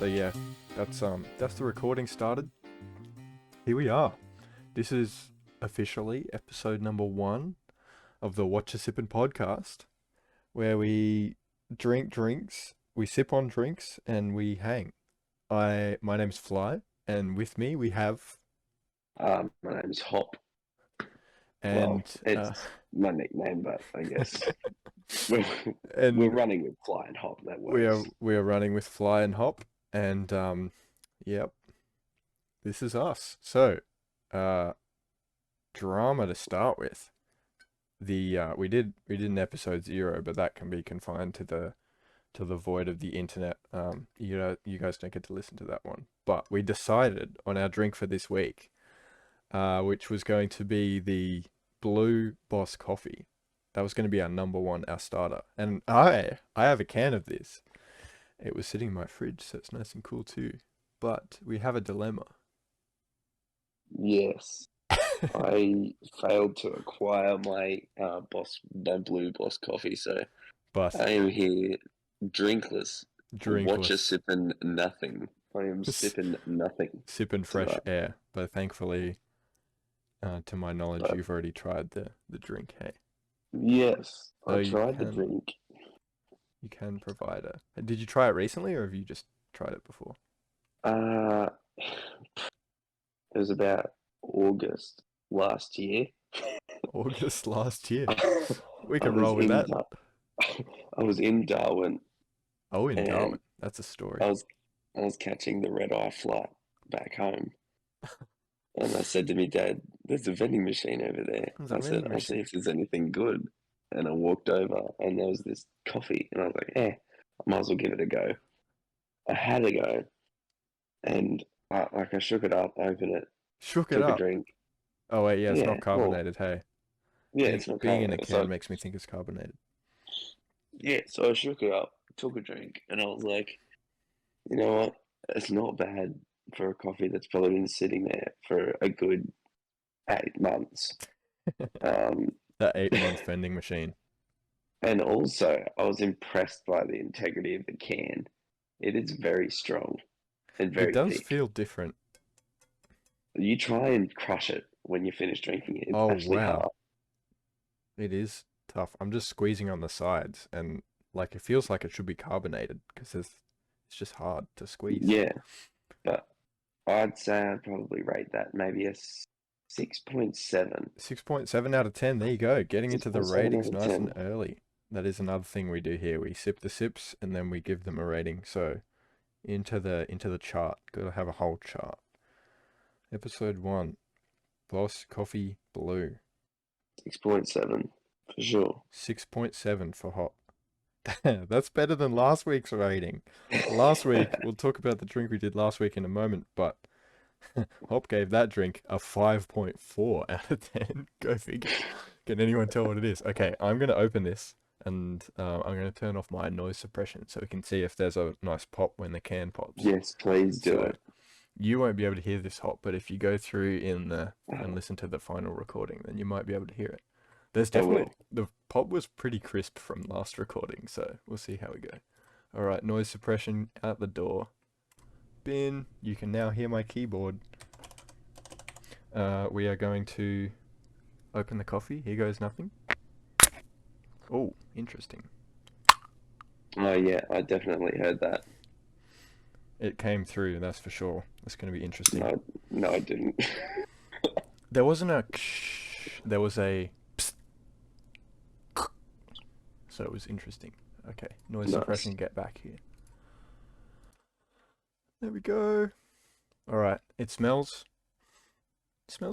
So yeah, that's the recording started. Here we are. This is officially episode number 1 of the Watcha Sippin podcast, where we drink drinks, we sip on drinks, and we hang. My name's Fly, and with me we have My name's Hop. and It's my nickname, but I guess we're, we're and running with Fly and Hop. That we are works. we are running with Fly and Hop, and yep, this is us. So, drama to start with. We did an episode 0, but that can be confined to the void of the internet. You guys don't get to listen to that one. But we decided on our drink for this week, which was going to be the Blue Boss coffee. That was going to be our number 1, our starter. And I have a can of this. It was sitting in my fridge, so it's nice and cool too. But we have a dilemma. Yes, I failed to acquire my Blue Boss coffee, so I Busted. am here drinkless. Watch a Drinkless. sipping nothing. I am sipping nothing Sipping fresh tonight. air. But thankfully, to my knowledge, But you've already tried the drink, hey? yes, So I tried the drink. you can provide a. Did you try it recently, or have you just tried it before? Uh, it was about August last year. August last year. We I can was roll with in that. I was in Darwin, Oh, in and Darwin. That's a story. I was I was catching the red eye flight back home, and I said to me dad, "There's a vending machine over there." There's a I said, vending "I'll see machine. if there's anything good." And I walked over, and there was this coffee, and I was like, I might as well give it a go." I had a go, and I shook it up, opened it, Shook it took a up. drink. Oh wait, yeah, it's not Yeah, well, carbonated. Hey, yeah, being it's not being in a carbonated. can So makes me think it's carbonated. yeah, so I shook it up, took a drink, and I was like, you know what? It's not bad for a coffee that's probably been sitting there for a good 8 months. Um, That 8-month vending machine. and also, I was impressed by the integrity of the can. It is very strong and It very does thick. feel different. You try and crush it when you finish drinking it. It's Oh actually wow, hard. it is tough. I'm just squeezing on the sides, and like it feels like it should be carbonated because it's just hard to squeeze. Yeah, but I'd say I'd probably rate that maybe a 6.7. 6.7 out of 10. There you go. Getting into the 6.7 out ratings of nice and 10. early. That is another thing we do here. We sip the sips and then we give them a rating. So into the chart. Got to have a whole chart. Episode 1. Boss Coffee Blue. 6.7 for sure. 6.7 for Hop. That's better than last week's rating. Last week, we'll talk about the drink we did last week in a moment, but Hop gave that drink a 5.4 out of 10. Go figure. Can anyone tell what it is? Okay, I'm going to open this and I'm going to turn off my noise suppression so we can see if there's a nice pop when the can pops. Yes, please do So it. you won't be able to hear this, Hop, but if you go through and listen to the final recording, then you might be able to hear it. There's I definitely, will. the pop was pretty crisp from last recording, so we'll see how we go. All right, noise suppression out the door. Bin, you can now hear my keyboard. We are going to open the coffee. Here goes nothing. Oh, interesting. Oh yeah, I definitely heard that. It came through, that's for sure. That's going to be interesting. No, no, I didn't. There wasn't a ksh, there was a psst. So it was interesting. Okay, noise suppression, Nice. get back here. There we go. All right, it smells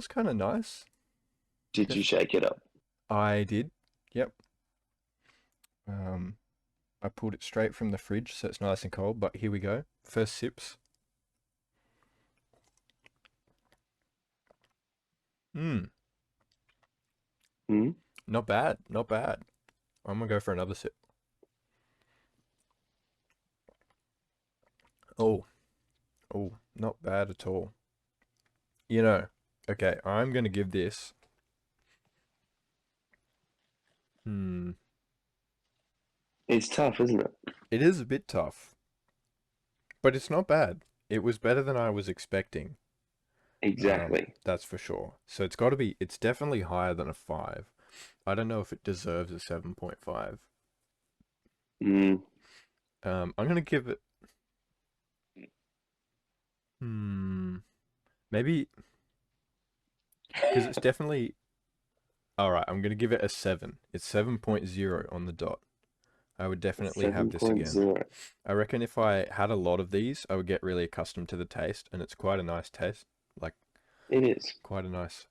kind of nice. Did you shake it up? I did. Yep. I pulled it straight from the fridge, so it's nice and cold. But here we go. First sips. Hmm. Hmm? Not bad. Not bad. I'm gonna go for another sip. Oh, oh, not bad at all. You know, okay, I'm gonna give this. Hmm. It's tough, isn't it? It is a bit tough. But it's not bad. It was better than I was expecting. Exactly. That's for sure. So it's got to be. It's definitely higher than a 5. I don't know if it deserves a 7.5. Mm. I'm gonna give it. Maybe because it's definitely. All right, I'm gonna give it a 7. It's 7.0 on the dot. I would definitely have this again. 7.0. I reckon if I had a lot of these, I would get really accustomed to the taste, and it's quite a nice taste, like It is. quite a nice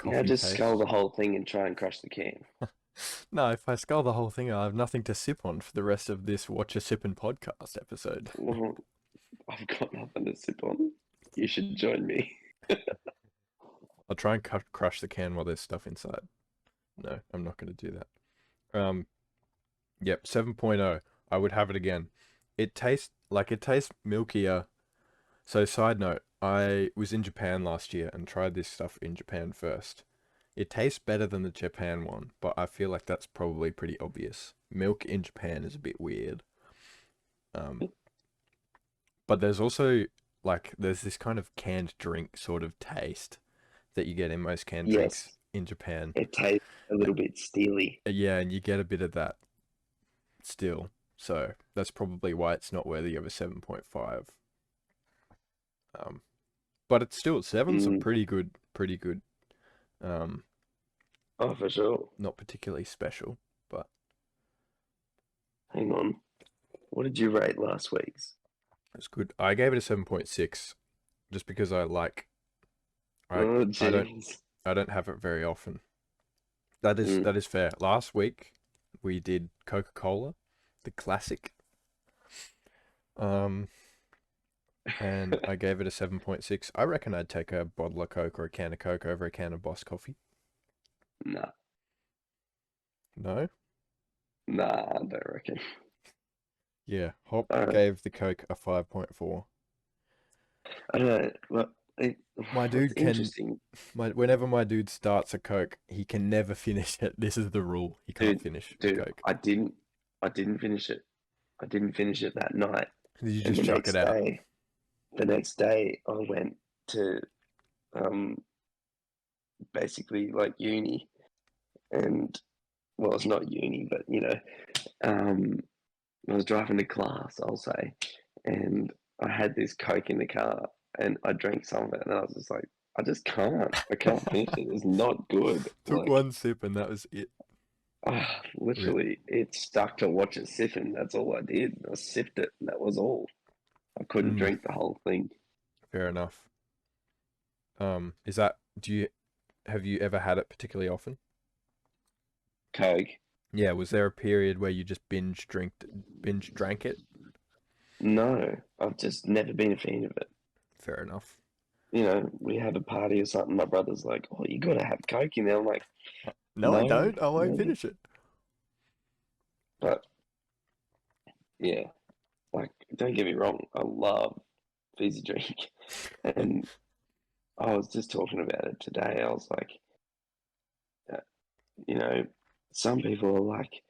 Now coffee just scull taste. the whole thing and try and crush the can. No, if I scull the whole thing, I have nothing to sip on for the rest of this Watcha Sippin podcast episode. Well, I've got nothing to sip on. You should join me. I'll try and crush the can while there's stuff inside. No, I'm not going to do that. Yep, 7.0. I would have it again. It tastes milkier. So side note, I was in Japan last year and tried this stuff in Japan first. It tastes better than the Japan one, but I feel like that's probably pretty obvious. Milk in Japan is a bit weird. But there's also there's this kind of canned drink sort of taste that you get in most canned drinks Yes, in Japan. it tastes a little bit steely. Yeah, and you get a bit of that still. So that's probably why it's not worthy of a 7.5. Um, but it's still seven's a Mm. pretty good. Um, Oh, for sure. not particularly special, but Hang on. What did you rate last week's? it's good. I gave it a 7.6 just because I Oh, I don't jeez. I don't have it very often. Mm. That is fair. Last week we did Coca-Cola, the classic. Um, and I gave it a 7.6. I reckon I'd take a bottle of Coke or a can of Coke over a can of Boss Coffee. Nah, No? nah, I don't reckon. Yeah, Hop Uh, gave the Coke a 5.4. I don't know. Well, My what's dude can interesting, whenever my dude starts a Coke, he can never finish it. This is the rule. He can't dude, finish a dude, Coke. I didn't finish it. I didn't finish it that night. Did you And just chuck it out? the next day, I went to um basically like uni, and well, it's not uni, but um, I was driving to class, I'll say, and I had this Coke in the car, and I drank some of it, and I was just like, I can't finish it. It's not good. Took Like, one sip and that was it. Rip. literally, it stuck to watch it sipping. That's all I did. I sipped it, and that was all. I couldn't Mm, drink the whole thing. fair enough. Is that do you have you ever had it particularly often? Coke? Yeah, was there a period where you just binge drank it? No, I've just never been a fan of it. Fair enough. We have a party or something. My brother's like, "Oh, you got to have Coke in there." I'm like, No, I "No, don't. I won't no." finish it. But yeah, like, don't get me wrong, I love fizzy drink, and I was just talking about it today. I was like, uh, you know, some people are like,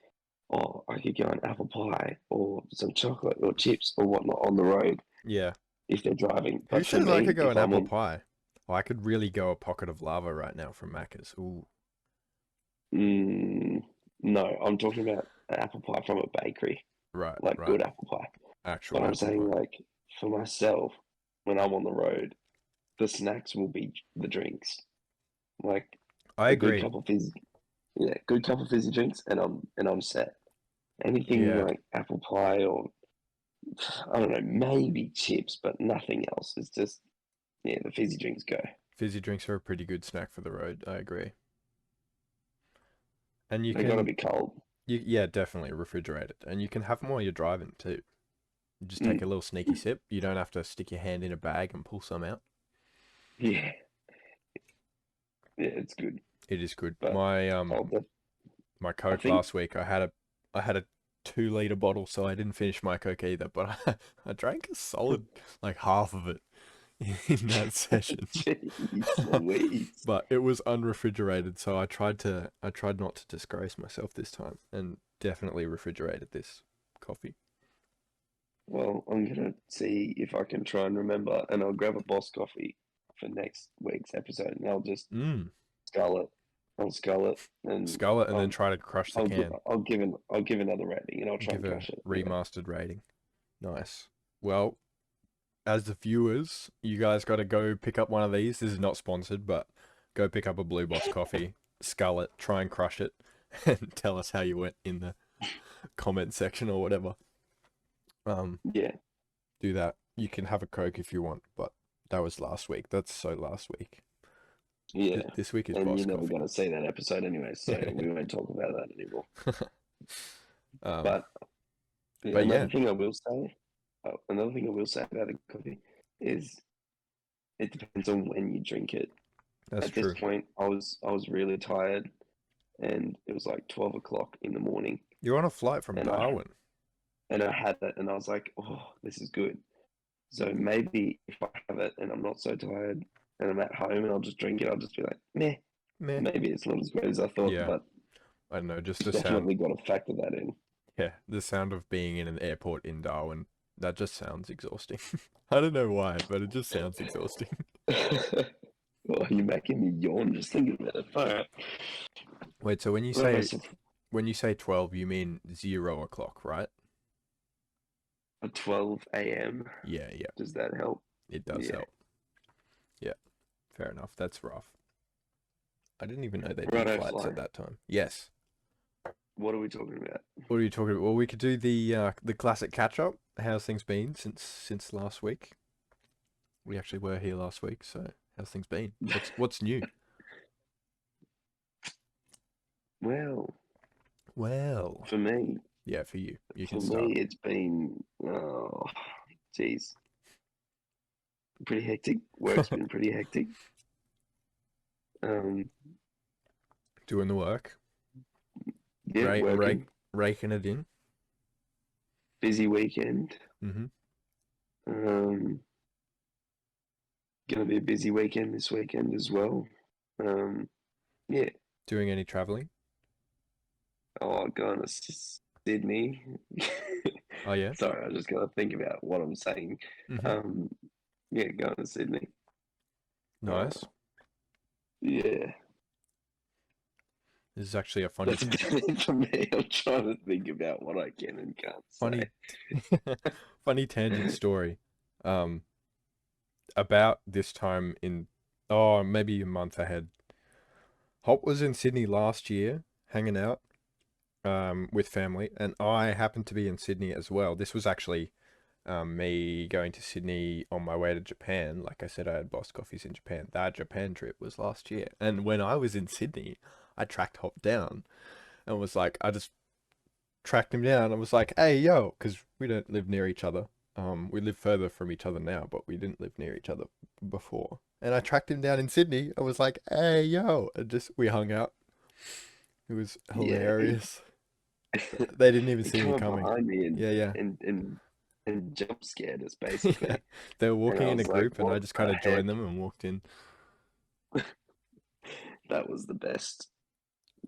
"Oh, I could go an apple pie or some chocolate or chips or whatnot on the road Yeah. if they're driving." Who But for says I me, could go if an I'm apple on, pie? Oh, I could really go a pocket of lava right now from Macca's. Ooh. mm, no, I'm talking about an apple pie from a bakery, Right, like right. good apple pie. But Actual I'm apple saying, pie. like, for myself, when I'm on the road, the snacks will be the drinks. Like I a good agree. cup of fizzy, yeah, good cup of fizzy drinks, and I'm set. Anything Yeah. like apple pie or I don't know, maybe chips, but nothing else. It's just yeah, the fizzy drinks go. Fizzy drinks are a pretty good snack for the road. I agree. And you They gotta can be cold. yeah, definitely refrigerate it. And you can have them while you're driving too. You just take Mm, a little sneaky sip. You don't have to stick your hand in a bag and pull some out. yeah, yeah, it's good. It is good. But I'll def- My I Coke think last week, I had a 2 liter bottle, so I didn't finish my Coke either, but I drank a solid like half of it in that session. jeez Louise. But it was unrefrigerated, so I tried not to disgrace myself this time and definitely refrigerated this coffee. Well, I'm gonna see if I can try and remember, and I'll grab a Boss coffee for next week's episode, and I'll just Mm. scull it. I'll scull it, and Scull it and then I'll try to crush the can. I'll give another rating, and I'll try Give and a crush it. Yeah. remastered rating. Nice. Well, as the viewers, you guys got to go pick up one of these. This is not sponsored, but go pick up a Blue Boss coffee, scull it, try and crush it, and tell us how you went in the comment section or whatever. Yeah. Do that. You can have a Coke if you want, but that was last week. That's so last week. Yeah. This week is And Boss you're never coffee. going to see that episode anyway, so we won't talk about that anymore. But yeah. another thing I will say about the coffee is it depends on when you drink it. That's At true. this point, I was really tired, and it was like 12 o'clock in the morning, You're on a flight from and Darwin. I had it, and I was like, oh, this is good. So maybe if I have it and I'm not so tired and I'm at home and I'll just drink it, I'll just be like, meh. Meh. Maybe it's not as great as I thought, Yeah. but I don't know, just the definitely sound. got to factor that in. Yeah, the sound of being in an airport in Darwin, that just sounds exhausting. I don't know why, but it just sounds exhausting. Oh, you're making me yawn just thinking about it. Fire. Wait, so when you say 12, you mean 0 o'clock, right? At 12 a.m. Yeah, yeah. Does that help? It does Yeah. help. Yeah, fair enough. That's rough. I didn't even know they did Righto, flights Fly. at that time. Yes. What are we talking about? What are you talking about? Well, we could do the classic catch up. How's things been since last week? We actually were here last week, so how's things been? What's new? Well, Well, for me, yeah, for you. You can start. it's been, oh, geez, pretty hectic. Work's been pretty hectic. Um, Doing the work. yeah, working. Raking it in. Busy weekend. Mm-hmm. Gonna be a busy weekend this weekend as well. Yeah. Doing any traveling? Oh, going to Sydney. Oh yeah. Sorry, I just gotta think about what I'm saying. Mm-hmm. Um, yeah, going to Sydney. Nice. Yeah. This is actually a That's for me. I'm trying to think about what I can and can't funny, say. funny tangent story. About this time maybe a month ahead. Hop was in Sydney last year, hanging out, with family, and I happened to be in Sydney as well. This was actually, me going to Sydney on my way to Japan. Like I said, I had Boss Coffees in Japan. That Japan trip was last year, and when I was in Sydney, I tracked Hop down, and was like, I just tracked him down. And was like, hey yo, because we don't live near each other. We live further from each other now, but we didn't live near each other before. And I tracked him down in Sydney. I was like, hey yo, and just we hung out. It was Yeah, hilarious. They didn't even he see came me up coming. behind me Yeah, yeah. and jump scared us Yeah. basically. They were And walking I in a was like, group and I what just kind the of heck? joined them and walked in. That was the best.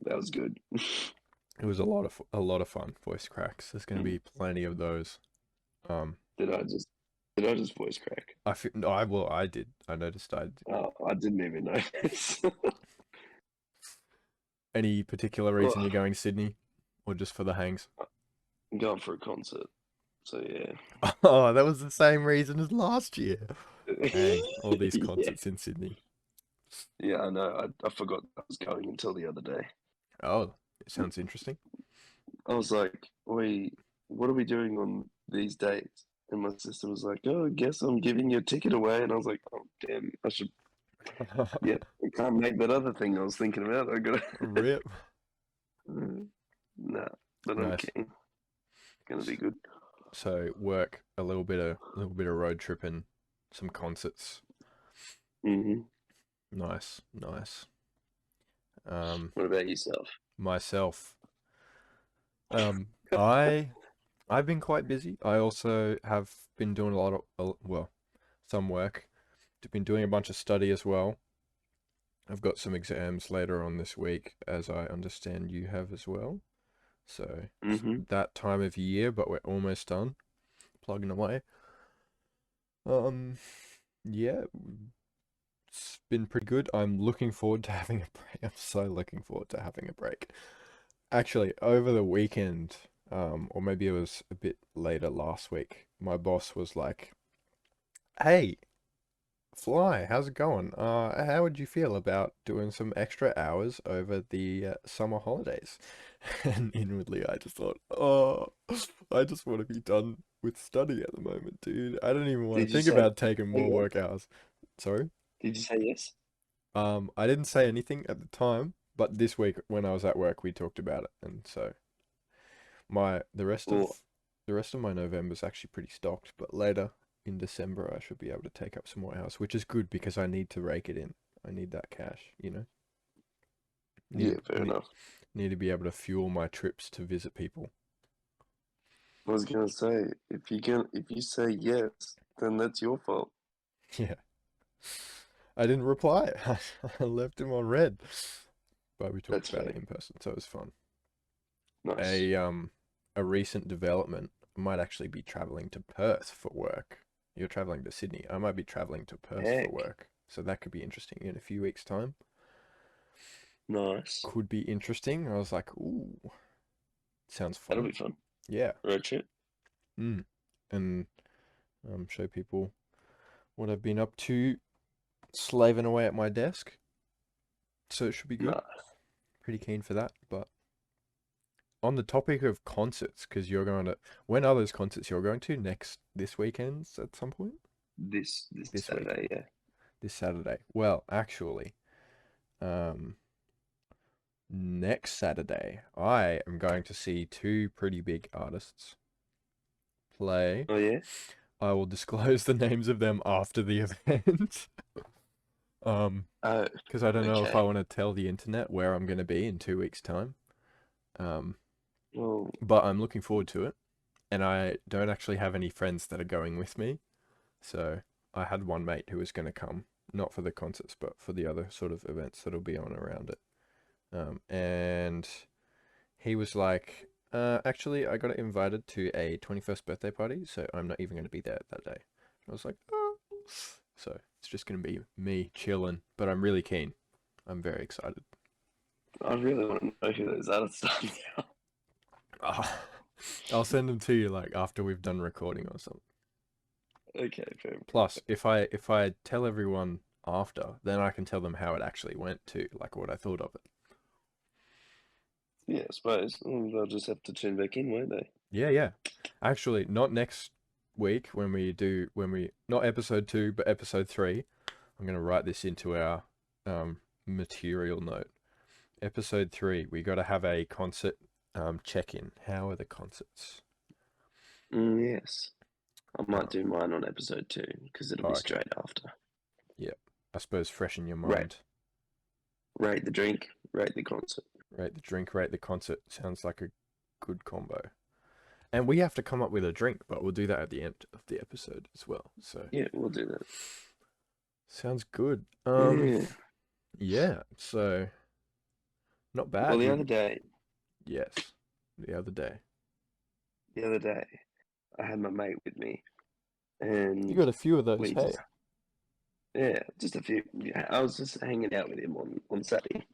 That was good. It was a lot of fun. Voice cracks. There's going to be plenty of those. Did I just voice crack? I did. I noticed I did. Oh, I didn't even notice. Any particular reason you're going to Sydney or just for the hangs? I'm going for a concert. So yeah. Oh, that was the same reason as last year. Dang, all these Yeah. concerts in Sydney. Yeah, I know. I forgot I was going until the other day. Oh, it sounds interesting. I was like, wait, what are we doing on these dates? And my sister was like, oh, I guess I'm giving you a ticket away. And I was like, oh, damn, I should, yeah, I can't make that other thing I was thinking about. I gotta, Rip. nah, but I'm Nice. keen. Gonna be good. So work a little bit of road tripping, some concerts. Hmm. Nice, nice. What about yourself? Myself, I've been quite busy. I also have been doing a lot of well, some work. I've been doing a bunch of study as well. I've got some exams later on this week, as I understand you have as well. So Hmm. that time of year, but we're almost done. plugging away. Um, yeah, it's been pretty good. I'm looking forward to having a break. I'm so looking forward to having a break. Actually, over the weekend, or maybe it was a bit later last week, my boss was like, "Hey, Fly, how's it going? How would you feel about doing some extra hours over the summer holidays?" And inwardly, I just thought, "Oh, I just want to be done with study at the moment, dude. I don't even want to Did you think say about taking more yes? work hours." Sorry? Did you say yes? I didn't say anything at the time, but this week when I was at work, we talked about it, and so my Or the rest of my November's actually pretty stocked, but later in December I should be able to take up some more hours, which is good because I need to rake it in. I need that cash, you know. yeah, Need fair need, enough. need to be able to fuel my trips to visit people. I was gonna say if you say yes, then that's your fault. Yeah. I didn't reply. I left him on red. But we talked That's about it fair. in person, so it was fun. Nice. A a recent development, I might actually be traveling to Perth for work. You're traveling to Sydney. I might be traveling to Perth for Heck, work. So that could be interesting in a few weeks' time. nice. Could be interesting. I was like, ooh, sounds That'll fun. be fun. Yeah. Road trip. Mm. And show people what I've been up to, slaving away at my desk. So it should be good. Nah, Pretty keen for that. But on the topic of concerts, because you're going to, when are those concerts you're going to this weekend at some point? this This weekend, Saturday, yeah. this Saturday. Well, actually, um, next Saturday, I am going to see two pretty big artists play. Oh yeah. I will disclose the names of them after the event. Um, Oh, because I don't know if I okay. want to tell the internet where I'm going to be in 2 weeks' time. Um, Well, but I'm looking forward to it, and I don't actually have any friends that are going with me. So I had one mate who was going to come, not for the concerts, but for the other sort of events that'll be on around it. And he was like, actually, I got invited to a 21st birthday party, so I'm not even going to be there that day. I was like, oh. So it's just going to be me chilling, but I'm really keen. I'm very excited. I really want to know who those artists are now. Ah, I'll send them to you like after we've done recording or something. Okay, fair. Plus, if I tell everyone after, then I can tell them how it actually went too, like what I thought of it. Yeah, I suppose. They'll just have to tune back in, won't they? Yeah, yeah. Actually, not next week when we not episode 2, but episode 3. I'm gonna write this into our material note. Episode 3, we got to have a concert check-in. How are the concerts? Yes. I might Um, do mine on episode 2 because it'll oh, be okay. straight after. Yeah. I suppose fresh in your Rate, mind. rate the drink, rate the concert. Rate the drink, rate the concert. Sounds like a good combo. And we have to come up with a drink, but we'll do that at the end of the episode as well. So Yeah, we'll do that. sounds good. Yeah. Yeah. So not Well, bad. We yes, the other day, I had my mate with me, you and got a few of those. we Hey, just yeah, just a few. Yeah, I was just hanging out with him on Saturday,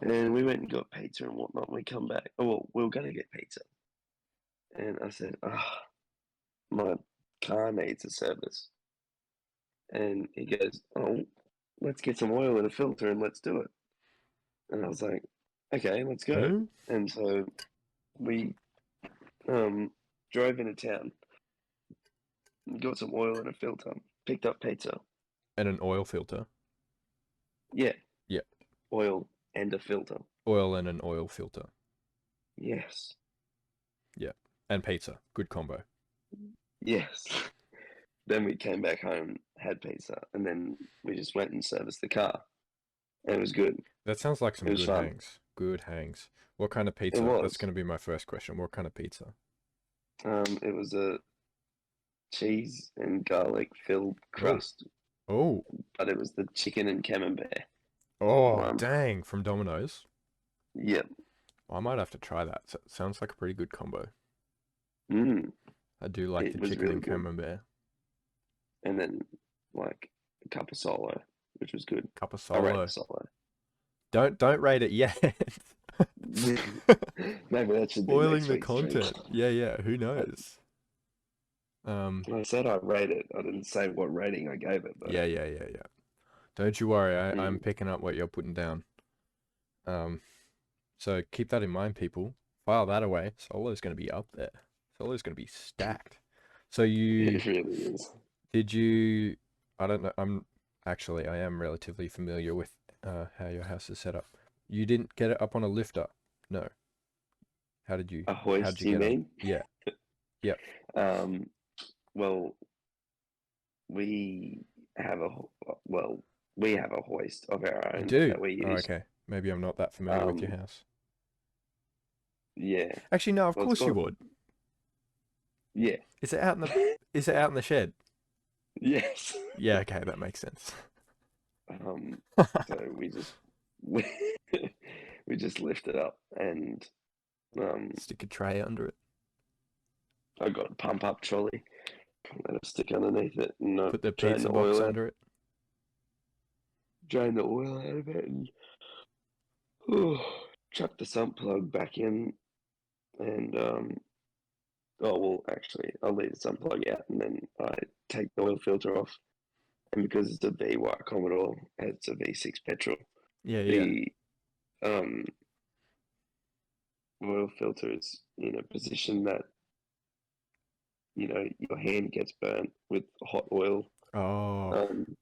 and we went and got pizza and whatnot. We come back. Oh, well, we were gonna get pizza, and I said, "Ah, my car needs a service," and he goes, "Oh, let's get some oil and a filter and let's do it." And I was like, "Okay, let's go." huh? And so we drove into town, got some oil and a filter, picked up pizza. And an oil filter. Yeah, Yeah, oil and a filter. oil and an oil filter. Yes, Yeah, and pizza. Good combo. yes. Then we came back home, had pizza, and then we just went and serviced the car. And it was good. That sounds like It some was good fun. hangs. Good hangs. What kind of It pizza? That's was. going to be my first question. What kind of pizza? It was a cheese and garlic filled Oh, crust, oh, but it was the chicken and camembert oh, one. dang! From Domino's. Yep. I might have to try that. Sounds like a pretty good combo. Mm. I do like It the was chicken really and good. camembert. And then like a cup of solo, which was good. Cup of I rate the solo. solo. Don't rate it yet. Maybe that should be Spoiling next the week's drink. content. Yeah, yeah. Who knows? I said I rate it. I didn't say what rating I gave it though. Yeah, yeah, yeah, yeah. Don't you worry. I'm Mm. picking up what you're putting down. So keep that in mind, people. File that away. Solo's going to be up there. Solo's going to be stacked. So It really is. did you, I don't know, I am relatively familiar with how your house is set up. You didn't get it up on a lifter? No. A How'd hoist, you you get up? mean? Yeah. Yep. Um, well, we have a well, we have a hoist of our You own do? that we Oh, use. okay. Maybe I'm not that familiar with your Um, house. yeah. Actually, no, of Well, it's course you got would. yeah. Is it out in the shed? Yes. Yeah, okay, that makes sense. Um, so we, we just lift it up and Stick a tray under it. I got a pump up trolley, let it stick underneath it and Put the drain pizza the box oil out, under it. of it and chuck the sump plug back in and oh well actually I'll leave the sump plug out and then I take the oil filter off and because it's a V Commodore, it's a V6 petrol. Yeah, yeah. The um oil filter is in a position that your hand gets burnt with hot oil. Oh, Um,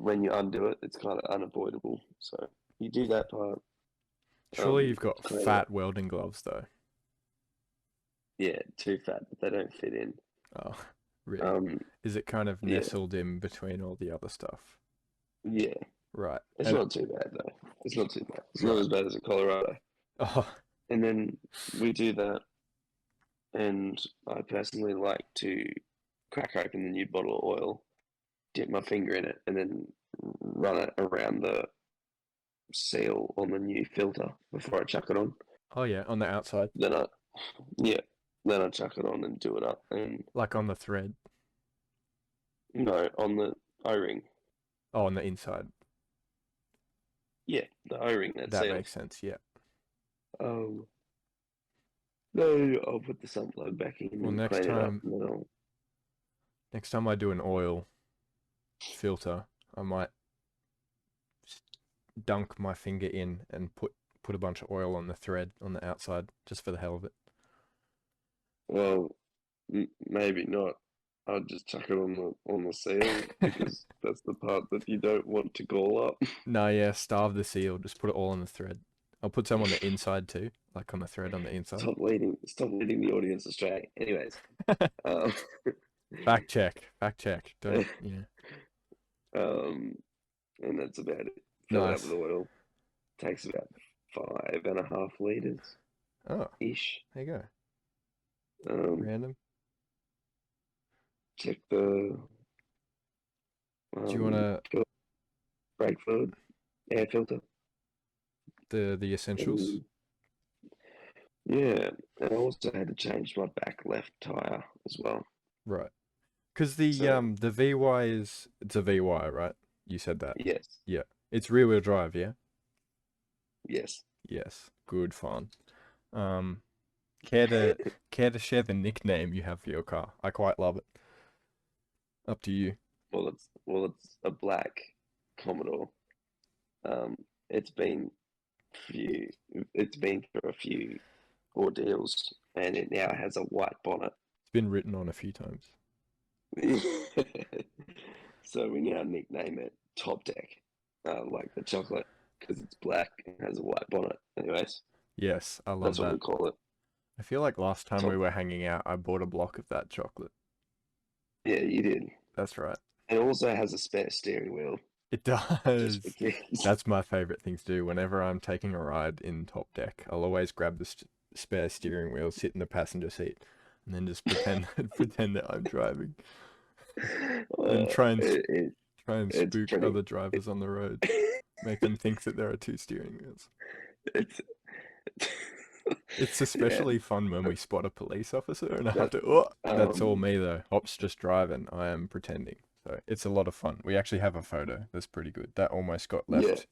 when you undo it, it's kind of unavoidable. So you do that part. surely you've got Clean it. fat welding gloves though. Yeah, too fat, but they don't fit in. Oh, really? Um, Is it kind of yeah, nestled in between all the other stuff? yeah. Right. It's And not too bad though. It's not too bad. It's not right. as bad as in Colorado. Oh, And then we do that, and I personally like to crack open the new bottle of oil, dip my finger in it, and then run it around the seal on the new filter before I chuck it on. oh yeah, on the outside, Then I, yeah, then I chuck it on and do it up, and like on the thread. on the O-ring. Oh, on the inside. Yeah, the O-ring that That seals. makes sense. Yeah. Um, then I'll put the sump plug back in Well, and clean it up, and then I'll. next time I do an oil filter, I might dunk my finger in and put a bunch of oil on the thread on the outside just for the hell of it. Well, maybe not. I'll just chuck it on the seal because that's the part that you don't want to gall up. No, yeah, starve the seal. Just put it all on the thread. I'll put some on the inside too, like on the thread on the inside. Stop leading the audience astray. Anyways, um, Fact check. Fact check. Don't, yeah. and that's about it. Fill it up with Nice. oil. Takes about 5.5 liters Oh, ish. there you go. Um, Random. check the Do you want to brake fluid, air filter. the essentials? And, yeah, and I also had to change my back left tire as well. Right. Because So the VY it's a VY, right? You said that. yes, Yeah. It's rear wheel drive, yeah? yes. Yes. Good fun. Um, care to share the nickname you have for your car? I quite love it. Up to you. It's a black Commodore. Um, it's been few. It's been through a few ordeals, and it now has a white bonnet. It's been written on a few times. So we now nickname it Top Deck, like the chocolate, because it's black and has a white bonnet. Anyways, Yes, I love that's what that. we call it. I feel like last time we Top. were hanging out, I bought a block of that chocolate. Yeah, you did. That's right. It also has a spare steering wheel, It just does. because. That's my favorite thing to do. Whenever I'm taking a ride in Top Deck, I'll always grab the spare steering wheel, sit in the passenger seat, and then just pretend that I'm driving, and try and It's spook pretty. other drivers on the road, make them think that there are two steering wheels. It's It's Yeah. especially fun when we spot a police officer and I have That to, oh, that's all um me though. Hop's just driving. I am pretending. So it's a lot of fun. We actually have a photo that's pretty good. That almost got yeah. left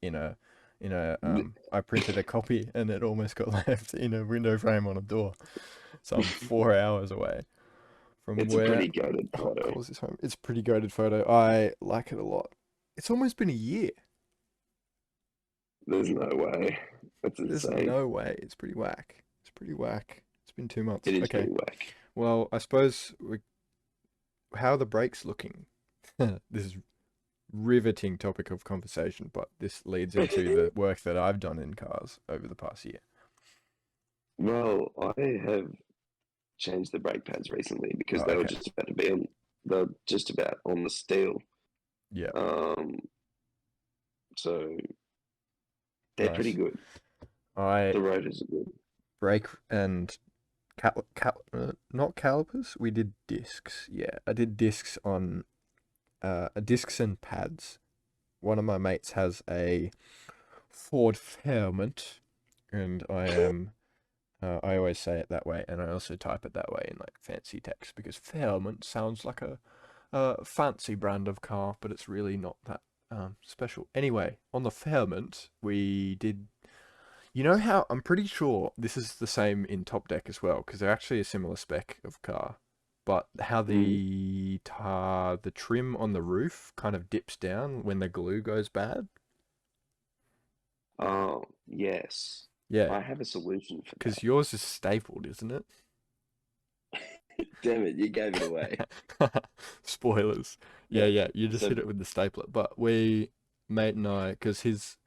I printed a copy and it almost got left in a window frame on a door. So I'm 4 hours away from It's a where pretty goated Hop photo. calls his home. It's a pretty goated photo. I like it a lot. It's almost been a year. There's no way. That's There's insane. no way. It's pretty whack. It's pretty whack. It's been 2 months. It is Okay. pretty whack. Well, I suppose how are the brakes looking? This is riveting topic of conversation, but this leads into the work that I've done in cars over the past year. Well, I have changed the brake pads recently Oh, because they were okay. just about to be on they're just about on the steel. Yeah. Um, so they're pretty Nice. good. I The rotors are good. brake and not calipers. We did discs. Yeah, I did discs on discs and pads. One of my mates has a Ford Fairmont, and I always say it that way, and I also type it that way in like fancy text because Fairmont sounds like a fancy brand of car, but it's really not that special. Anyway, on the Fairmont, we did. You know how I'm pretty sure this is the same in Top Deck as well because they're actually a similar spec of car, but how Mm. the trim on the roof kind of dips down when the glue goes bad. Oh, yes. Yeah, I have a solution for because yours is stapled, isn't it? that. Damn it, you gave it away. Spoilers. Yeah, No. yeah, you just So hit it with the stapler. But mate and I, because his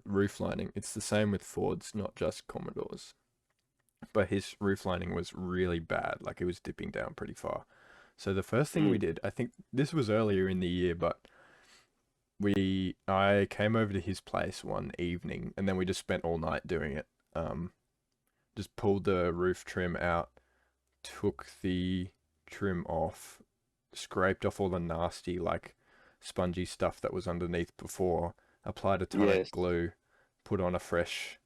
roof lining, it's the same with Fords, not just Commodores. But his roof lining was really bad, like it was dipping down pretty far. So the first thing we mm, did, I think this was earlier in the year, but I came over to his place one evening, and then we just spent all night doing it. Just pulled the roof trim out, took the trim off, scraped off all the nasty, like spongy stuff that was underneath before, applied a ton of yes. glue, put on a fresh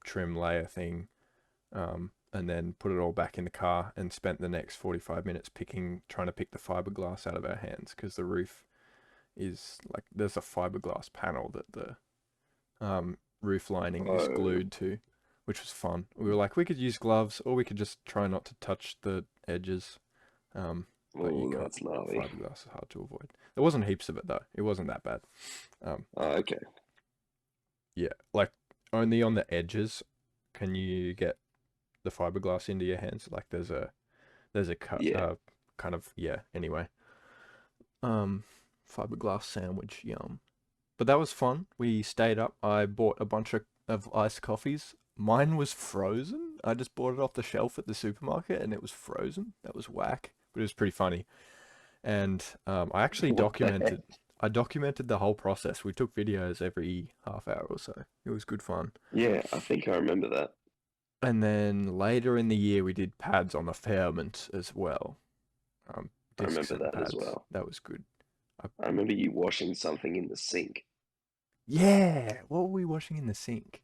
trim layer thing, and then put it all back in the car and spent the next 45 minutes trying to pick the fiberglass out of our hands because the roof is like there's a fiberglass panel that the roof lining is Oh, glued to, which was fun. We were like, we could use gloves or we could just try not to touch the edges. But you oh, can't. that's gnarly. Fiberglass is hard to avoid. There wasn't heaps of it though. It wasn't that bad. Um, Oh, okay. yeah, like only on the edges can you get the fiberglass into your hands. Like there's a cut Yeah. kind of yeah. Anyway, um, fiberglass sandwich, yum. But that was fun. We stayed up. I bought a bunch of iced coffees. Mine was frozen. I just bought it off the shelf at the supermarket and it was frozen. That was whack, but it was pretty funny. And I actually What the heck? documented the whole process. We took videos every half hour or so. It was good fun. Yeah, I think I remember that. And then later in the year, we did pads on the Fairmont as well. I Discs remember and that as pads. well. That was good. I, I remember you washing something in the sink. yeah, what were we washing in the sink?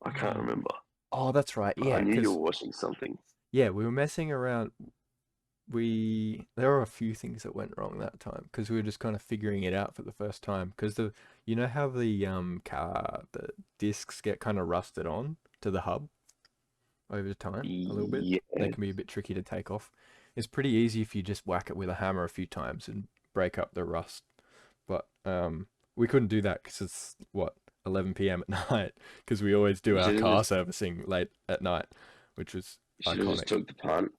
I can't Um, remember. oh, that's right. But I Yeah, knew you because were washing something. yeah, we were messing around. There were a few things that went wrong that time because we were just kind of figuring it out for the first time. Because you know how the discs get kind of rusted on to the hub over time a little bit. They Yeah. can be a bit tricky to take off. It's pretty easy if you just whack it with a hammer a few times and break up the rust. But we couldn't do that because it's what 11 p.m. at night because we always do You our should have car just servicing late at night, which was you should have just iconic. took the punt.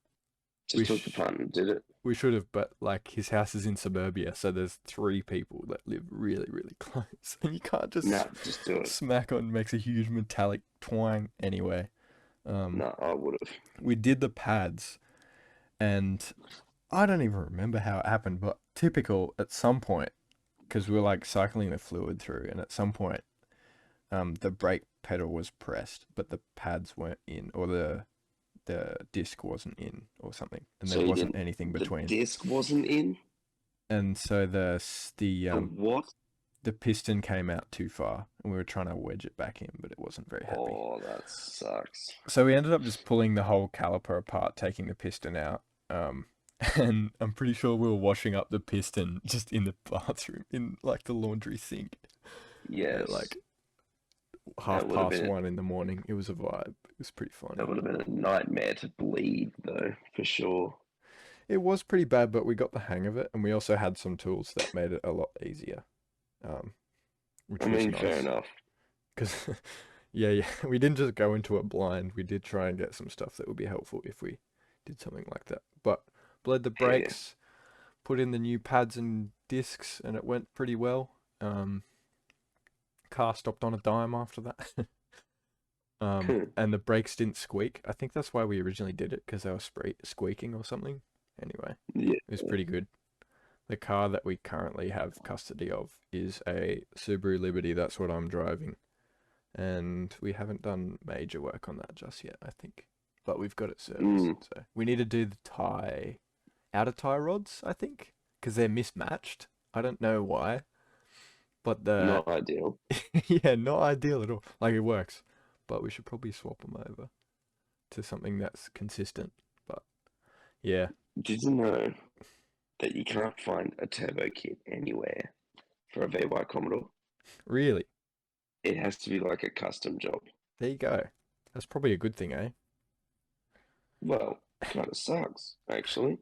We Just took the sh punt and did it. we should have, but like his house is in suburbia, so there's three people that live really, really close, and you can't just Nah, just do it. smack on. Makes a huge metallic twang. Anyway, um, No, I would have. we did the pads, and I don't even remember how it happened, but typical at some point, because we were like cycling the fluid through, and at some point, the brake pedal was pressed, but the pads weren't in, or the disc wasn't in, or something, and So there you wasn't didn't. anything The between. disc wasn't in. And so The what? the piston came out too far, and we were trying to wedge it back in, but it wasn't very happy. Oh, that sucks. So we ended up just pulling the whole caliper apart, taking the piston out. And I'm pretty sure we were washing up the piston just in the bathroom, in like the laundry sink, at Yes. like That would have 1:30 in the morning. It was a vibe. It was pretty funny. that would have been a nightmare to bleed though, for sure. It was pretty bad, but we got the hang of it, and we also had some tools that made it a lot easier, um, which I was mean, fair nice. enough. Because, yeah, we didn't just go into it blind. We did try and get some stuff that would be helpful if we did something like that. But bled the Yeah. brakes, put in the new pads and discs, and it went pretty well. Car stopped on a dime after that. And the brakes didn't squeak. I think that's why we originally did it, because they were squeaking or something. Anyway, Yeah. it was pretty good. The car that we currently have custody of is a Subaru Liberty. That's what I'm driving. And we haven't done major work on that just yet, I think. But we've got it serviced. So we need to do the outer tie rods, I think, because they're mismatched. I don't know why. But Not ideal. yeah, not ideal at all. Like, it works. But we should probably swap them over to something that's consistent. But yeah, Did you know that you can't find a turbo kit anywhere for a VY Commodore? really. It has to be like a custom job. There you go. That's probably a good thing, eh? Well, kind of sucks, actually.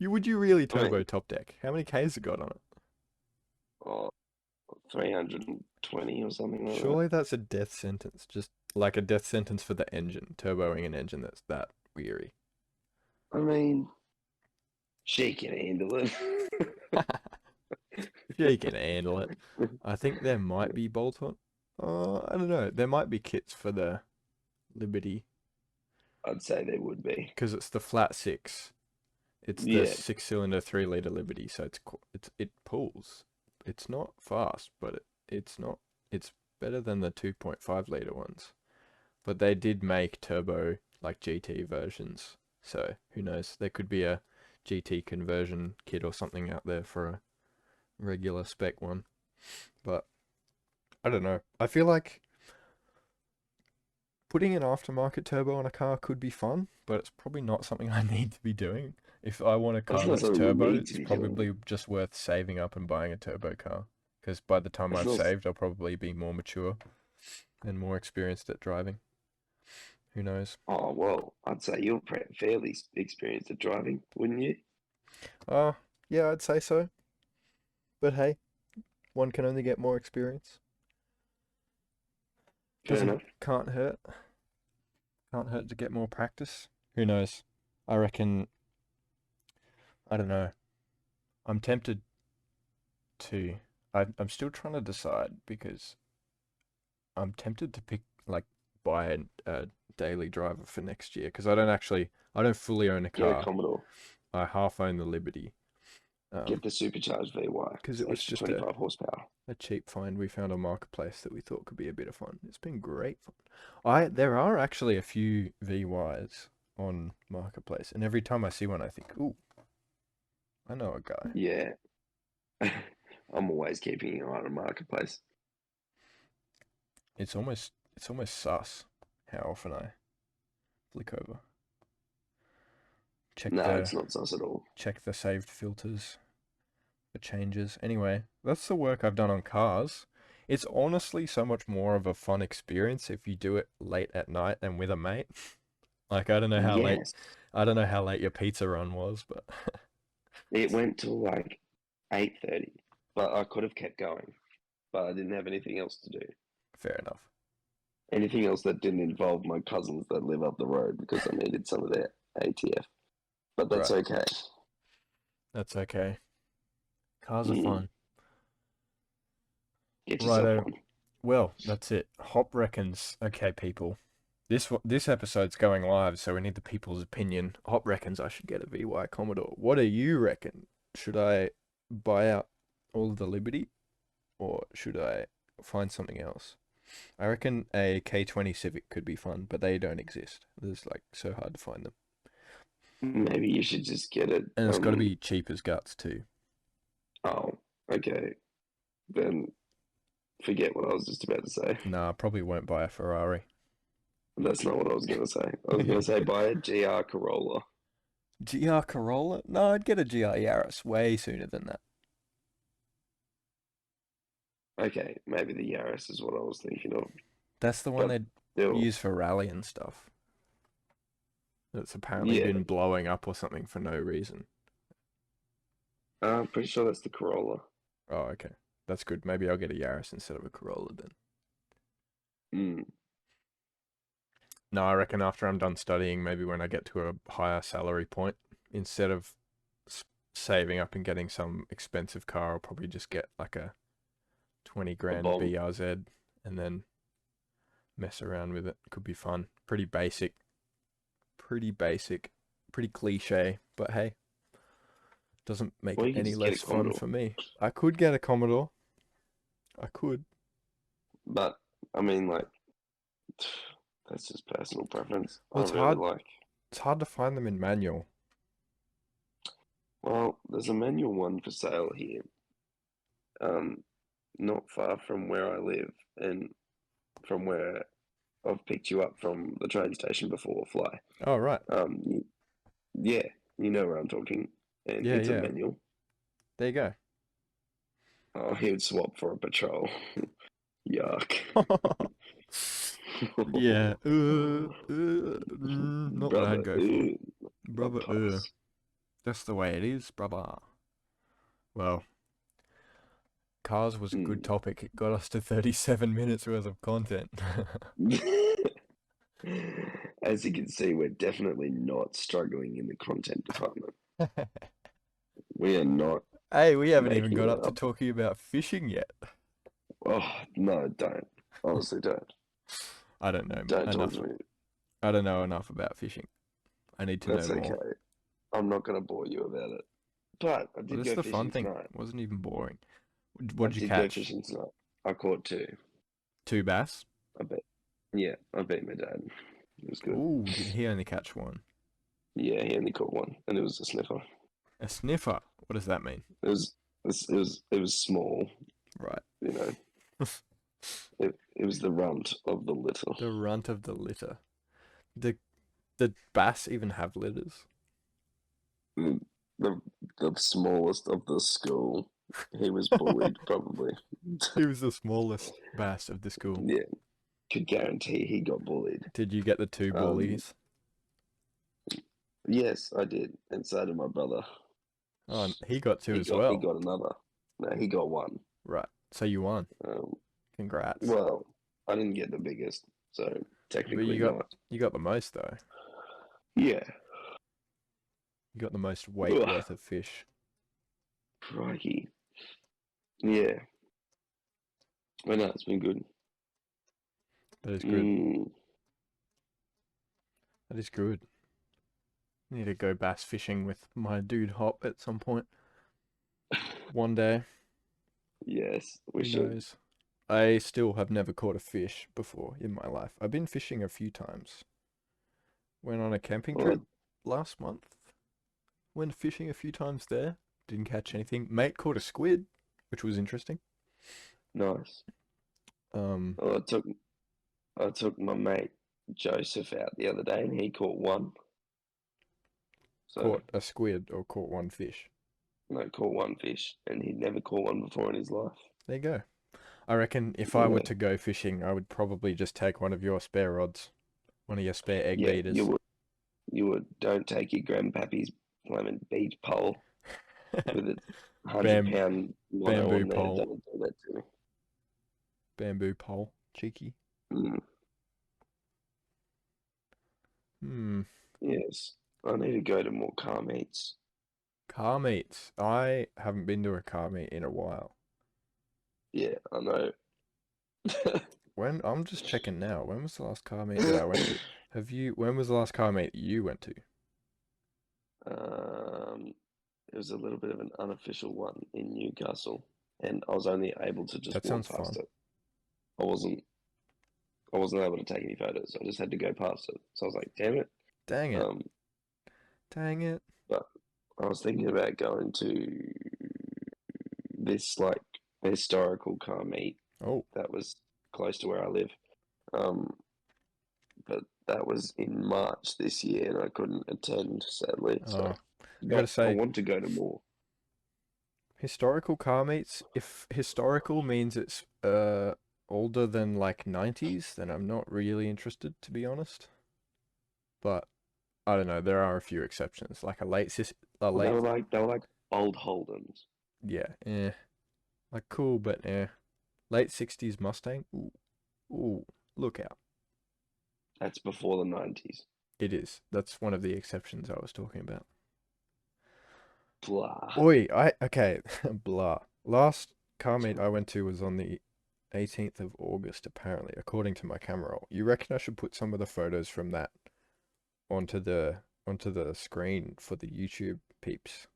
Would you really I mean, turbo top deck? How many Ks it got on it? oh, 320 or something like that. Surely that's a death sentence. Just like a death sentence for the engine, turboing an engine that's that weary. I mean, she can handle it. Yeah, you can handle it. I think there might be bolt on. I don't know. There might be kits for the Liberty I'd say there would be. because it's the flat six. It's the Yeah, 6-cylinder 3 liter Liberty, so it pulls. It's not fast, but it's not. It's better than the 2.5 liter ones. But they did make turbo like GT versions, so who knows? There could be a GT conversion kit or something out there for a regular spec one. But I don't know. I feel like putting an aftermarket turbo on a car could be fun, but it's probably not something I need to be doing. If I want a that's car not that's something you turbo, need to it's be doing. probably just worth saving up and buying a turbo car. Because by the time It's I've not. saved, I'll probably be more mature and more experienced at driving. Who knows? Oh well, I'd say you're fairly experienced at driving, wouldn't you? Uh, yeah, I'd say so. But hey, one can only get more experience. Fair enough. Can't hurt. Can't hurt to get more practice. Who knows? I reckon, I don't know. I'm tempted to, I'm still trying to decide because I'm tempted to pick, like, buy a daily driver for next year because I don't fully own a Get a car. Commodore. I half own the Liberty. Get the supercharged VY. Because It's it an was extra just 25 horsepower. a cheap find we found on Marketplace that we thought could be a bit of fun. It's been great fun. There are actually a few VYs on Marketplace, and every time I see one, I think, ooh, I know a guy. Yeah. I'm always keeping an eye on the marketplace. It's almost sus how often I flick over, check No, the it's not sus at all. check the saved filters for changes. Anyway, that's the work I've done on cars. It's honestly so much more of a fun experience if you do it late at night and with a mate. Like Yes. I don't know how late your pizza run was, but It went till like 8:30, but I could have kept going, but I didn't have anything else to do. fair enough. Anything else that didn't involve my cousins that live up the road because I needed some of their ATF. But that's Right. okay. That's okay. Cars are Mm, fun. get yourself Righto. one. Well, that's it. Hop reckons. Okay, people. This episode's going live, so we need the people's opinion. Hop reckons I should get a VY Commodore. What do you reckon? Should I buy out all of the Liberty, or should I find something else? I reckon a K20 Civic could be fun, but they don't exist. It's like so hard to find them, Maybe you should just get it. and it's got to be cheap as guts too. Oh, okay. then forget what I was just about to say. Nah, I probably won't buy a Ferrari. That's not what I was going to say. I was going to say buy a GR Corolla. GR Corolla? No, I'd get a GR Yaris way sooner than that. Okay, maybe the Yaris is what I was thinking of, That's the one but they'd still, use for rally and stuff. That's apparently yeah, been blowing up or something for no reason. I'm pretty sure that's the Corolla. Oh, okay. That's good. Maybe I'll get a Yaris instead of a Corolla then. Mm. No, I reckon after I'm done studying, maybe when I get to a higher salary point, instead of saving up and getting some expensive car, I'll probably just get like a 20 A grand bomb. BRZ and then mess around with it. Could be fun. Pretty basic. Pretty basic. Pretty cliche, but hey, doesn't make Or it you could any just get a less fun Commodore. for me. I could get a Commodore. I could. But I mean, like, that's just personal preference. I Well, don't really like. it's hard to find them in manual. Well, there's a manual one for sale here, um, not far from where I live and from where I've picked you up from the train station before, Fly. Oh, right. Yeah, you know where I'm talking, and Yeah, it's a yeah. manual. There you go. Oh, he would swap for a patrol. Yuck. Yeah. Not what I'd Brother, go for. I'd Brother, pass. that's the way it is, brother. Well, cars was a good Mm. topic. It got us to 37 minutes worth of content. As you can see, we're definitely not struggling in the content department. We are not Hey, we haven't even making got it up to up. talking about fishing yet. Oh, no, don't. Honestly, don't. I don't know Don't talk enough. to me. I don't know enough about fishing. I need to know That's more. okay. I'm not going to bore you about it. But I Well, did that's go the fun fishing thing. tonight. It wasn't even boring. I What'd you did go catch? fishing tonight. I caught two. 2 bass? I bet. Yeah, I beat my dad. It was good. Ooh, did he only catch one? Yeah, he only caught one, and it was a sniffer. A sniffer? What does that mean? It was small. Right. You know, it was the runt of the litter. The runt of the litter. The the bass even have litters? The, the the smallest of the school. He was bullied, probably. He was the smallest bass of the school. Yeah, could guarantee he got bullied. Did you get the two Um, bullies? yes, I did, and so did my brother. Oh, and he got two He as got he well. got another. No, he got one. Right. So you won. Um, Congrats. well, I didn't get the biggest, so But technically not. you got the most though. Yeah. You got the most weight Ugh, worth of fish. crikey. Yeah. I know it's been good. That is good. Mm, That is good. Need to go bass fishing with my dude Hop at some point. One day. yes, we Who should. knows? I still have never caught a fish before in my life. I've been fishing a few times. Went on a camping trip Oh, last month. Went fishing a few times there. Didn't catch anything. Mate caught a squid, which was interesting. nice. Um, Well, I took my mate Joseph out the other day, and he caught one. So caught a squid or caught one fish. no, caught one fish, and he'd never caught one before in his life. There you go. I reckon if I were Yeah, to go fishing, I would probably just take one of your spare rods, one of your spare egg yeah, you beaters. would. You would. Don't take your grandpappy's lemon beach pole with its hundred Bam, pound mono bamboo on there. pole, Don't do that to me. bamboo pole, cheeky. Mm, Hmm. yes, I need to go to more car meets. Car meets. I haven't been to a car meet in a while. Yeah, I know. When I'm just checking now. When was the last car meet that I went to? When was the last car meet you went to? um, it was a little bit of an unofficial one in Newcastle, and I was only able to just That walk sounds past fun. it. I wasn't. I wasn't able to take any photos. I just had to go past it. So I was like, damn it. Dang it. Um, Dang it. but I was thinking about going to this like historical car meet Oh, that was close to where I live. But that was in March this year, and I couldn't attend, sadly. So, I gotta but I say, want to go to more. historical car meets, if historical means it's older than like 90s, then I'm not really interested, to be honest. But I don't know, there are a few exceptions, like a Well, late, they were like old Holdens. yeah, like cool, but late 60s Mustang. Ooh, ooh, look out. That's before the 90s. It is. That's one of the exceptions I was talking about. Blah. Oi, okay, blah. Last car meet I went to was on the 18th of August, apparently, according to my camera roll. You reckon I should put some of the photos from that onto the screen for the YouTube peeps?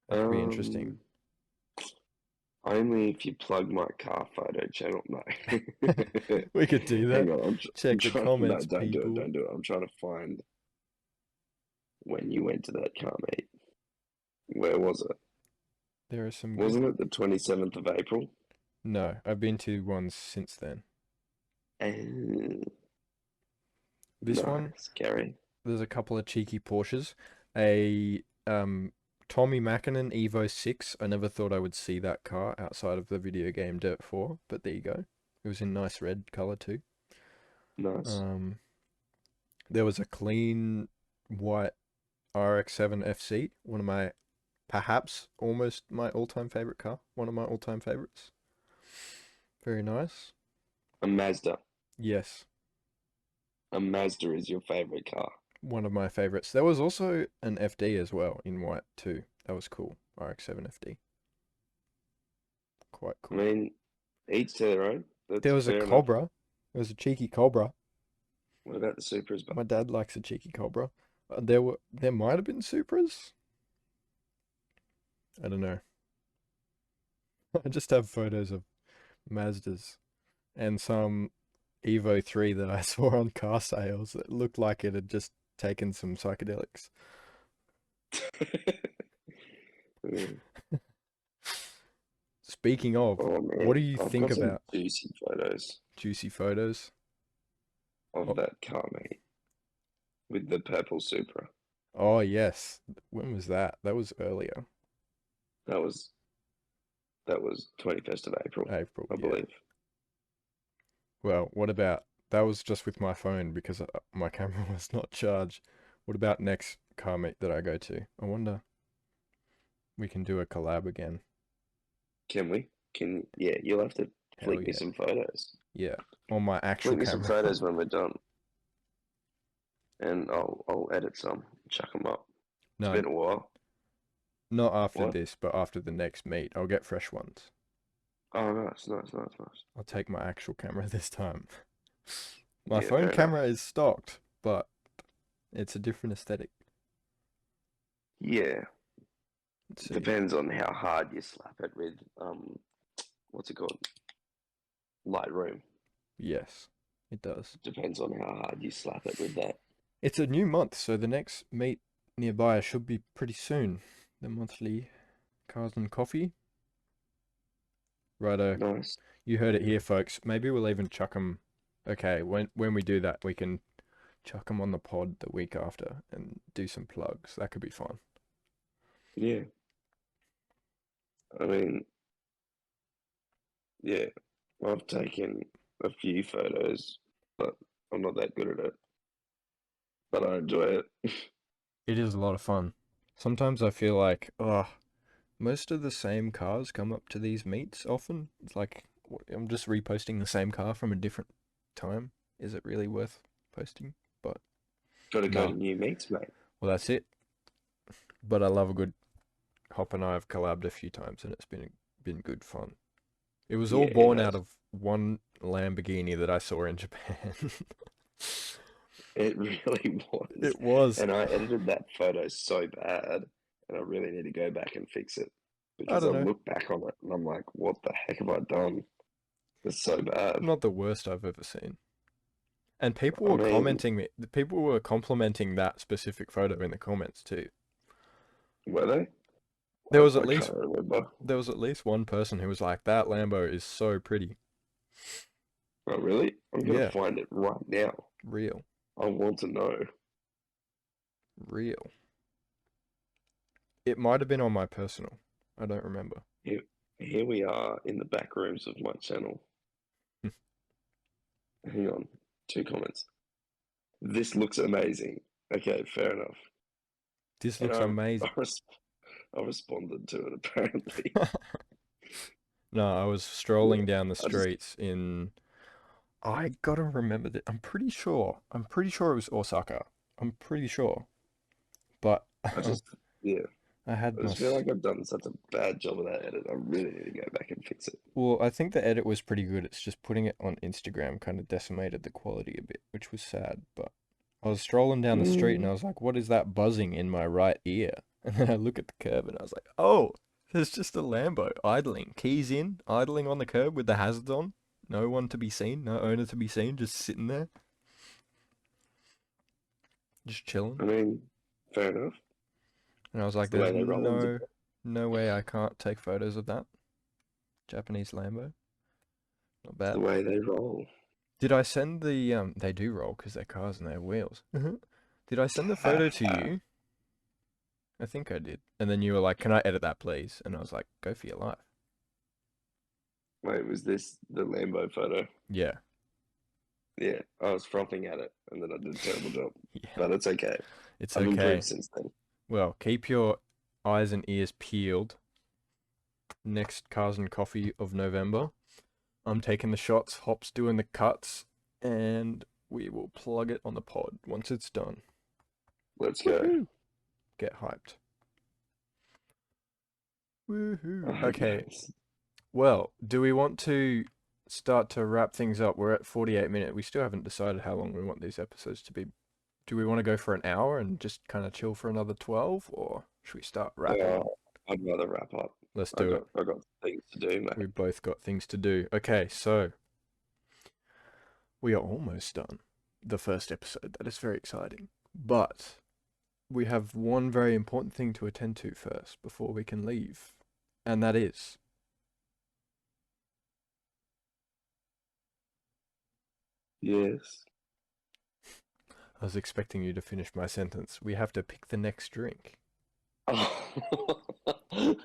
That could be interesting. Only if you plug my car photo channel. No. We could do that. Hang on, I'm Check the trying. No, comments, don't do it. people. Don't do it. I'm trying to find when you went to that car meet. Where was it? There are some good. Wasn't it the 27th of April? No, I've been to ones since then. This No, one, scary. there's a couple of cheeky Porsches. A Tommy Mackinnon Evo 6. I never thought I would see that car outside of the video game Dirt 4, but there you go. It was in nice red color too. Nice. There was a clean white RX-7 FC, one of my, perhaps almost my all-time favorite car, one of my all-time favorites. Very nice. A Mazda. Yes, A Mazda is your favorite car. one of my favorites. There was also an FD as well in white too. That was cool. RX-7 FD. Quite I cool. mean, each to their own. That's There was a fair enough. Cobra. There was a cheeky Cobra. What about the Supras? My dad likes a cheeky Cobra. There might have been Supras. I don't know. I just have photos of Mazdas and some Evo 3 that I saw on car sales that looked like it had just taken some psychedelics. Speaking of, Oh what do man, you I've think got some about juicy photos juicy photos? of Oh, that car, mate, with the purple Supra. oh yes. When was that? That was earlier. That was 21st of April, April, I yeah. believe. Well, what about that was just with my phone because my camera was not charged. What about next car meet that I go to? I wonder we can do a collab again. Can we? Yeah, you'll have to Hell flick me yeah. some photos. Yeah, on my actual Flick me some camera. photos when we're done, and I'll edit some, chuck them up. It's No, been a while. not after What? this, but after the next meet. I'll get fresh ones. Oh, nice, nice, nice, nice. I'll take my actual camera this time. My Yeah, phone fair enough. camera is stocked, but it's a different aesthetic. Yeah, Let's see. depends on how hard you slap it with what's it called? Lightroom. Yes, it does. Depends on how hard you slap it with that. It's a new month, so the next meet nearby should be pretty soon. The monthly Cars and Coffee. Righto. Nice. You heard it here, folks. Maybe we'll even chuck them. Okay, when we do that, we can chuck them on the pod the week after and do some plugs. That could be fun. Yeah. I mean, yeah, I've taken a few photos, but I'm not that good at it. But I enjoy it. It is a lot of fun. Sometimes I feel like, most of the same cars come up to these meets often. It's like I'm just reposting the same car from a different time. Is it really worth posting? But Got to go no. to new meets, mate. Well, that's it. But I love a good Hop and I have collabed a few times and it's been good fun. It was all Yeah, it born out has. of one Lamborghini that I saw in Japan. It really was. It was. And I edited that photo so bad, and I really need to go back and fix it I because I don't know. look back on it and I'm like, what the heck have I done? It's so bad. Not the worst I've ever seen. And I mean, people were complimenting that specific photo in the comments too. were they? There was I at least can't remember. there was at least one person who was like, "That Lambo is so pretty." Oh, really? I'm gonna Yeah, find it right now. real, I want to know. real. It might have been on my personal. I don't remember. Here, here we are in the back rooms of my channel. Hang on, 2 comments. This looks amazing. Okay, fair enough. This And looks amazing. I responded to it apparently. No, I was Yeah, strolling down the I just, streets in. I gotta remember that. I'm pretty sure. I'm pretty sure it was Osaka. I'm pretty sure. But I just, yeah, I had I my. just feel like I've done such a bad job of that edit. I really need to go back and fix it. Well, I think the edit was pretty good. It's just putting it on Instagram kind of decimated the quality a bit, which was sad. But I was strolling down the street and I Mm. was like, what is that buzzing in my right ear? And then I look at the curb and I was like, oh, there's just a Lambo idling, keys in, idling on the curb with the hazards on. No one to be seen, no owner to be seen, just sitting there, just chilling. I mean, fair enough. And I was It's like, the way there's they roll, isn't no, it? no way I can't take photos of that Japanese Lambo. Not It's the bad. way they roll. Did I send the they do roll because they're cars and they have wheels. Did I send the photo to you? I think I did. And then you were like, "Can I edit that, please?" And I was like, "Go for your life." Wait, was this the Lambo photo? Yeah. Yeah, I was frothing at it, and then I did a terrible job. Yeah. But it's okay. It's I've okay. improved since then. Well, keep your eyes and ears peeled. Next Cars and Coffee of November. I'm taking the shots, Hop's doing the cuts, and we will plug it on the pod once it's done. Let's go. Woohoo! Get hyped. Woohoo. Oh, Okay. yes. Well, do we want to start to wrap things up? We're at 48 minutes. We still haven't decided how long we want these episodes to be. Do we want to go for an hour and just kind of chill for another 12, or should we start wrapping? I'd rather wrap up. Let's I do it. got things to do, We mate. both got things to do. Okay, so we are almost done. The first episode. That is very exciting. But we have one very important thing to attend to first before we can leave. And that is Yes. I was expecting you to finish my sentence. We have to pick the next drink. Oh. I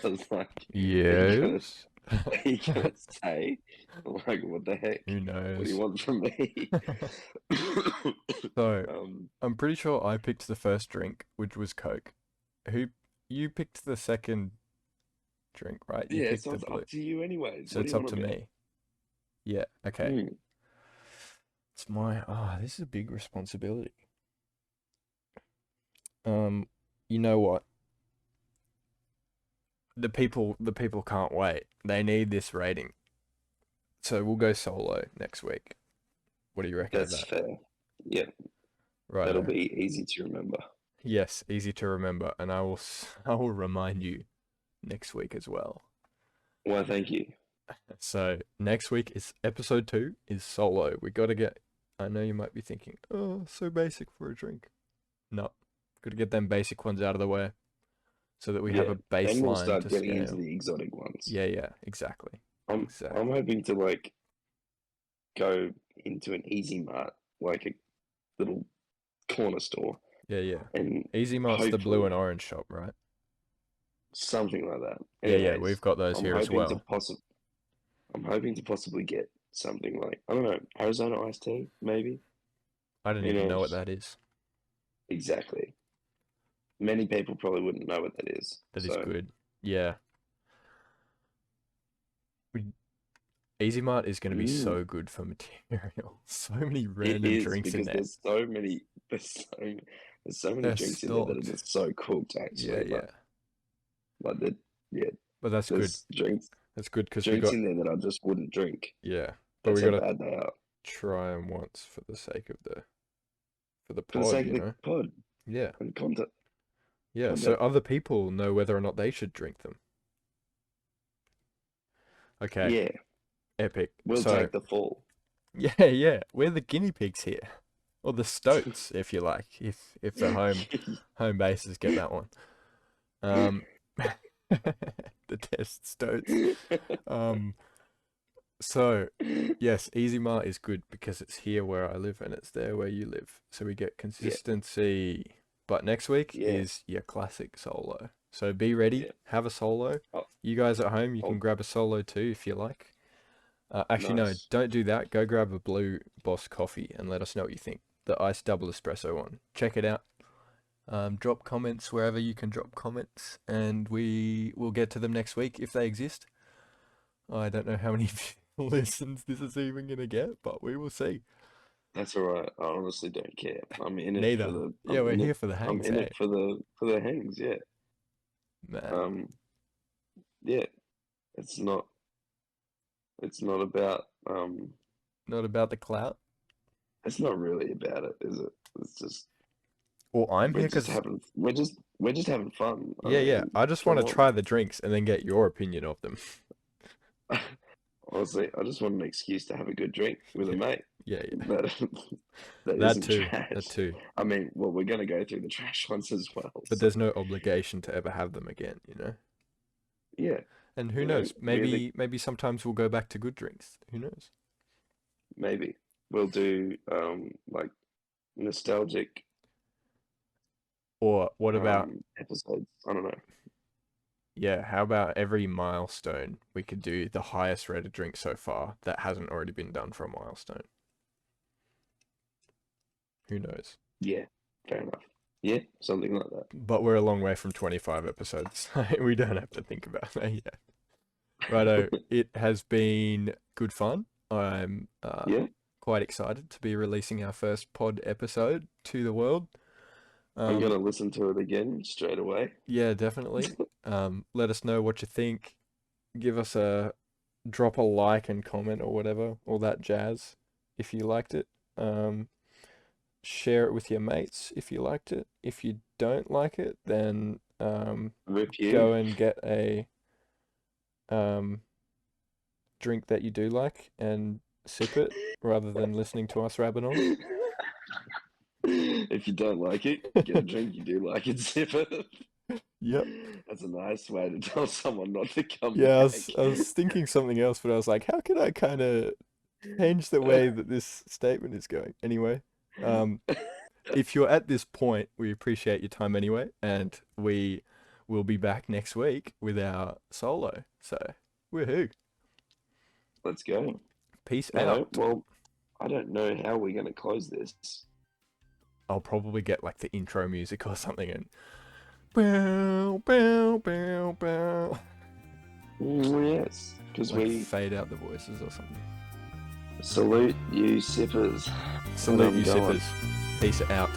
was like, Yes. are you gonna say? Like, what the heck? Who What do you knows? want from me? So, um, I'm pretty sure I picked the first drink, which was Coke. Who You picked the second drink, right? You yeah, picked so the it's blue. up to you anyways. So What do it's you up want to to be? me. Yeah, okay. It's my this is a big responsibility. You know what? The people can't wait. They need this rating. So we'll go solo next week. What do you reckon of That's that? fair. Yeah, that'll Righto. be easy to remember. Yes, easy to remember, and I will remind you next week as well. Well, thank you. So next week is episode 2 is solo. We gotta get. I know you might be thinking, oh, so basic for a drink. No, gotta get them basic ones out of the way, so that we have Yeah, a then we'll baseline start to getting into scale. the exotic ones. Yeah, exactly, I'm exactly. hoping to like go into an Easy Mart, like a little corner store, Yeah. and Easy Mart's the blue hopefully and orange shop, right? something like that. Yeah, Anyways, we've got those I'm here as hoping to well. I'm hoping to possibly get something like, I don't know, Arizona iced tea, maybe. I don't Who even know what knows? that is. Exactly. Many people probably wouldn't know what that is. That is So good. Yeah. Easy Mart is going to be mm, so good for material. So many it random is drinks in because there. there's so many They're drinks in there that are stocked. just so cooked Yeah, actually. yeah. But the yeah, But that's good. there's drinks That's good because we drinks got, in there that I just wouldn't drink. yeah. But That's we how got to bad they are. try them once for the sake of for the For the pod, sake you of the know? pod Yeah. and content. Yeah. So Content. other people know whether or not they should drink them. Okay. Yeah, Epic. we'll So, take the fall. yeah. We're the guinea pigs here. Or the stoats, if you like, if the home bases get that one. The test stoats. So yes, Easy Mart is good because it's here where I live and it's there where you live. So we get Yeah, consistency. But next week yeah, is your classic solo. So be ready, yeah. have a solo. Oh, You guys at home, you can oh, grab a solo too if you like. Actually, no, nice. don't do that. Go grab a Blue Boss coffee and let us know what you think. The iced double espresso one. Check it out. Drop comments wherever you can drop comments, and we will get to them next week if they exist. I don't know how many listens this is even gonna get, but we will see. That's all right. I honestly don't care. I'm in it for Neither. the. Yeah, I'm we're in here it. for the I'm hangs, in hey? it for the hangs. Yeah. Man, Um. Yeah. It's not. It's not about. not about the clout. It's not really about it, is it? It's just Well, I'm here because, we're just having fun. I yeah, yeah, mean, I just want come to on. try the drinks and then get your opinion of them. Honestly, I just want an excuse to have a good drink with a Yeah, mate yeah, yeah. that that That isn't too, trash. that too. I mean, well, we're gonna go through the trash ones as well. But So there's no obligation to ever have them again, you know? yeah, And who you know, knows? Maybe sometimes we'll go back to good drinks. Who knows? maybe we'll do like nostalgic Or what about, episodes. I don't know. yeah, how about every milestone we could do the highest rated drink so far that hasn't already been done for a milestone? Who knows? Yeah, fair enough. Yeah, something like that. But we're a long way from 25 episodes, so we don't have to think about that yet. Righto, it has been good fun. I'm Yeah, quite excited to be releasing our first pod episode to the world. I'm Um, gonna listen to it again straight away. yeah, definitely. Let us know what you think. Give us a drop a like and comment or whatever, all that jazz if you liked it. Um, share it with your mates if you liked it. If you don't like it, then Rip you. go and get a um, drink that you do like and sip it rather than listening to us rabbit on. If you don't like it, get a drink you do like it, sip it. Yep. That's a nice way to tell someone not to come Yeah, back. I was thinking something else, but I was like, how can I kind of change the way that this statement is going? Anyway, um, if you're at this point, we appreciate your time anyway, and we will be back next week with our solo. So, woohoo. Let's go. Peace All right. out. Well, I don't know how we're going to close this. I'll probably get like the intro music or something and bow, bow, bow, bow. Yes, because Like we fade out the voices or something. salute you, sippers. And Salute I'm you, going. sippers. Peace out.